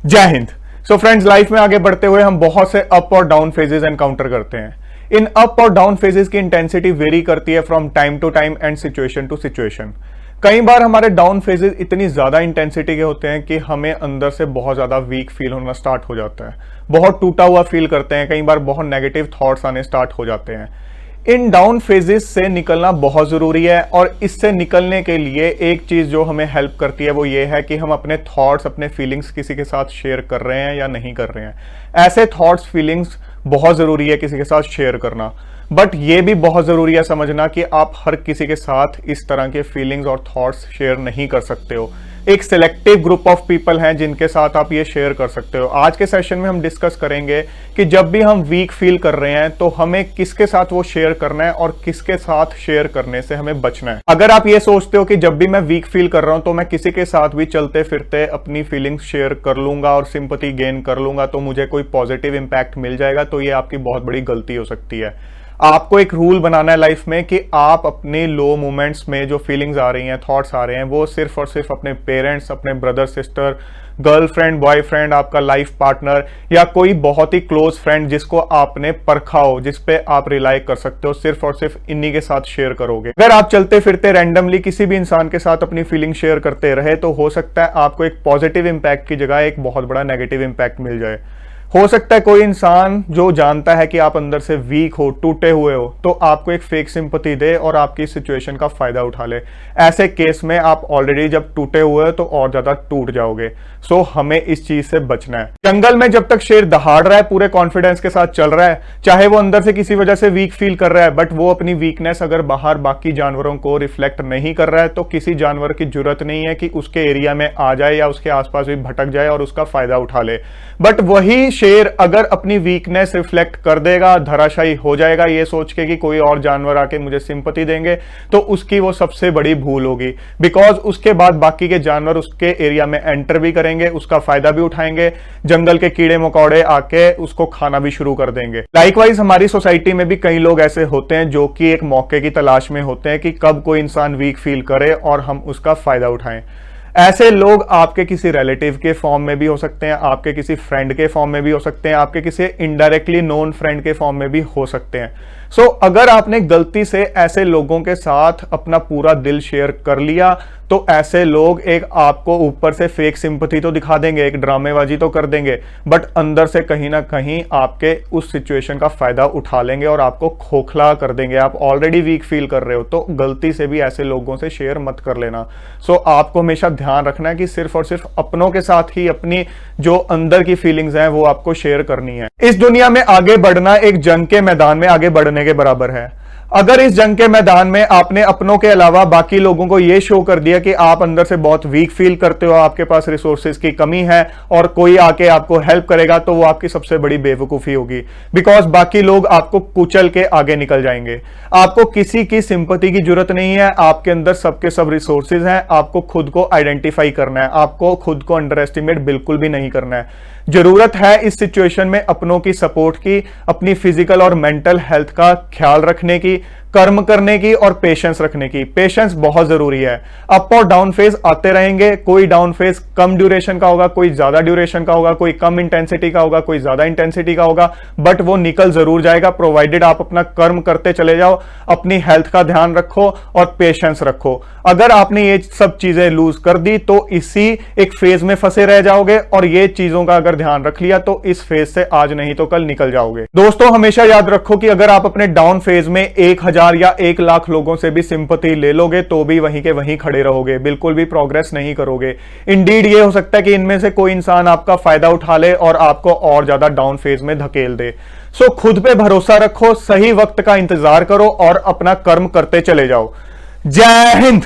जय Hind. So friends, life में आगे बढ़ते हुए हम बहुत से अप और डाउन फेजेस एनकाउंटर करते हैं। इन अप और डाउन फेजेस की इंटेंसिटी वेरी करती है from time to time and situation to situation. कई बार हमारे डाउन फेजेस इतनी ज्यादा इंटेंसिटी के होते हैं कि हमें अंदर से बहुत ज्यादा वीक फील होना स्टार्ट हो जाता है, बहुत टूटा हुआ फील करते हैं, कई बार बहुत नेगेटिव थॉट्स आने स्टार्ट हो जाते हैं। इन डाउन फेजेस से निकलना बहुत जरूरी है और इससे निकलने के लिए एक चीज जो हमें हेल्प करती है वो ये है कि हम अपने थॉट्स, अपने फीलिंग्स किसी के साथ शेयर कर रहे हैं या नहीं कर रहे हैं। ऐसे थॉट्स, फीलिंग्स बहुत जरूरी है किसी के साथ शेयर करना, बट ये भी बहुत जरूरी है समझना कि आप हर किसी के साथ इस तरह के फीलिंग्स और थॉट्स शेयर नहीं कर सकते हो। एक सिलेक्टिव ग्रुप ऑफ पीपल हैं जिनके साथ आप ये शेयर कर सकते हो। आज के सेशन में हम डिस्कस करेंगे कि जब भी हम वीक फील कर रहे हैं तो हमें किसके साथ वो शेयर करना है और किसके साथ शेयर करने से हमें बचना है। अगर आप ये सोचते हो कि जब भी मैं वीक फील कर रहा हूं तो मैं किसी के साथ भी चलते फिरते अपनी फीलिंग्स शेयर कर लूंगा और सिंपैथी गेन कर लूंगा तो मुझे कोई पॉजिटिव इंपैक्ट मिल जाएगा, तो ये आपकी बहुत बड़ी गलती हो सकती है। आपको एक रूल बनाना है लाइफ में कि आप अपने लो मोमेंट्स में जो फीलिंग्स आ रही हैं, थॉट्स आ रहे हैं, वो सिर्फ और सिर्फ अपने पेरेंट्स, अपने ब्रदर सिस्टर, गर्लफ्रेंड, बॉयफ्रेंड, आपका लाइफ पार्टनर या कोई बहुत ही क्लोज फ्रेंड जिसको आपने परखा हो, जिस पे आप रिलाई कर सकते हो, सिर्फ और सिर्फ इन्हीं के साथ शेयर करोगे। अगर आप चलते फिरते रैंडमली किसी भी इंसान के साथ अपनी फीलिंग शेयर करते रहे तो हो सकता है आपको एक पॉजिटिव इंपैक्ट की जगह एक बहुत बड़ा नेगेटिव इंपैक्ट मिल जाए। हो सकता है कोई इंसान जो जानता है कि आप अंदर से वीक हो, टूटे हुए हो, तो आपको एक फेक सिंपैथी दे और आपकी सिचुएशन का फायदा उठा ले। ऐसे केस में आप ऑलरेडी जब टूटे हुए हो तो और ज्यादा टूट जाओगे। सो हमें इस चीज से बचना है। जंगल में जब तक शेर दहाड़ रहा है, पूरे कॉन्फिडेंस के साथ चल रहा है, चाहे वो अंदर से किसी वजह से वीक फील कर रहा है, बट वो अपनी वीकनेस अगर बाहर बाकी जानवरों को रिफ्लेक्ट नहीं कर रहा है तो किसी जानवर की जरूरत नहीं है कि उसके एरिया में आ जाए या उसके आसपास भी भटक जाए और उसका फायदा उठा ले। बट वही शेर अगर अपनी वीकनेस रिफ्लेक्ट कर देगा, धराशायी हो जाएगा ये सोच के कि कोई और जानवर आके मुझे सिंपैथी देंगे, तो उसकी वो सबसे बड़ी भूल होगी। बिकॉज उसके बाद बाकी के जानवर उसके एरिया में एंटर भी करेंगे, उसका फायदा भी उठाएंगे, जंगल के कीड़े मकोड़े आके उसको खाना भी शुरू कर देंगे। लाइकवाइज हमारी सोसाइटी में भी कई लोग ऐसे होते हैं जो कि एक मौके की तलाश में होते हैं कि कब कोई इंसान वीक फील करे और हम उसका फायदा उठाएं। ऐसे लोग आपके किसी रिलेटिव के फॉर्म में भी हो सकते हैं, आपके किसी फ्रेंड के फॉर्म में भी हो सकते हैं, आपके किसी इनडायरेक्टली नोन फ्रेंड के फॉर्म में भी हो सकते हैं। सो अगर आपने गलती से ऐसे लोगों के साथ अपना पूरा दिल शेयर कर लिया तो ऐसे लोग एक आपको ऊपर से फेक सिंपैथी तो दिखा देंगे, एक ड्रामेबाजी तो कर देंगे, बट अंदर से कहीं ना कहीं आपके उस सिचुएशन का फायदा उठा लेंगे और आपको खोखला कर देंगे। आप ऑलरेडी वीक फील कर रहे हो तो गलती से भी ऐसे लोगों से शेयर मत कर लेना। सो आपको हमेशा ध्यान रखना है कि सिर्फ और सिर्फ अपनों के साथ ही अपनी जो अंदर की फीलिंग्स हैं वो आपको शेयर करनी है। इस दुनिया में आगे बढ़ना एक जंग के मैदान में आगे बढ़ने के बराबर है। अगर इस जंग के मैदान में आपने अपनों के अलावा बाकी लोगों को यह शो कर दिया कि आप अंदर से बहुत वीक फील करते हो, आपके पास रिसोर्सेज की कमी है और कोई आके आपको हेल्प करेगा, तो वो आपकी सबसे बड़ी बेवकूफी होगी। बिकॉज बाकी लोग आपको कुचल के आगे निकल जाएंगे। आपको किसी की सिंपैथी की जरूरत नहीं है, आपके अंदर सबके सब रिसोर्सेज हैं। आपको खुद को आइडेंटिफाई करना है, आपको खुद को अंडर एस्टिमेट बिल्कुल भी नहीं करना है। जरूरत है इस सिचुएशन में अपनों की सपोर्ट की, अपनी फिजिकल और मेंटल हेल्थ का ख्याल रखने की, कर्म करने की और पेशेंस रखने की। पेशेंस बहुत जरूरी है। अप और डाउन फेज आते रहेंगे। कोई डाउन फेज कम ड्यूरेशन का होगा, कोई ज्यादा ड्यूरेशन का होगा, कोई कम इंटेंसिटी का होगा, कोई ज्यादा इंटेंसिटी का होगा, बट वो निकल जरूर जाएगा प्रोवाइडेड आप अपना कर्म करते चले जाओ, अपनी हेल्थ का ध्यान रखो और पेशेंस रखो। अगर आपने ये सब चीजें लूज कर दी तो इसी एक फेज में फंसे रह जाओगे और ये चीजों का अगर ध्यान रख लिया तो इस फेज से आज नहीं तो कल निकल जाओगे। दोस्तों, हमेशा याद रखो कि अगर आप अपने डाउन फेज में 1000 या 1,00,000 लोगों से भी सिंपैथी ले लोगे तो भी वहीं के वहीं खड़े रहोगे, बिल्कुल भी प्रोग्रेस नहीं करोगे। इंडीड ये हो सकता है कि इनमें से कोई इंसान आपका फायदा उठा ले और आपको और ज्यादा डाउन फेज में धकेल दे। सो खुद पे भरोसा रखो, सही वक्त का इंतजार करो और अपना कर्म करते चले जाओ। जय हिंद।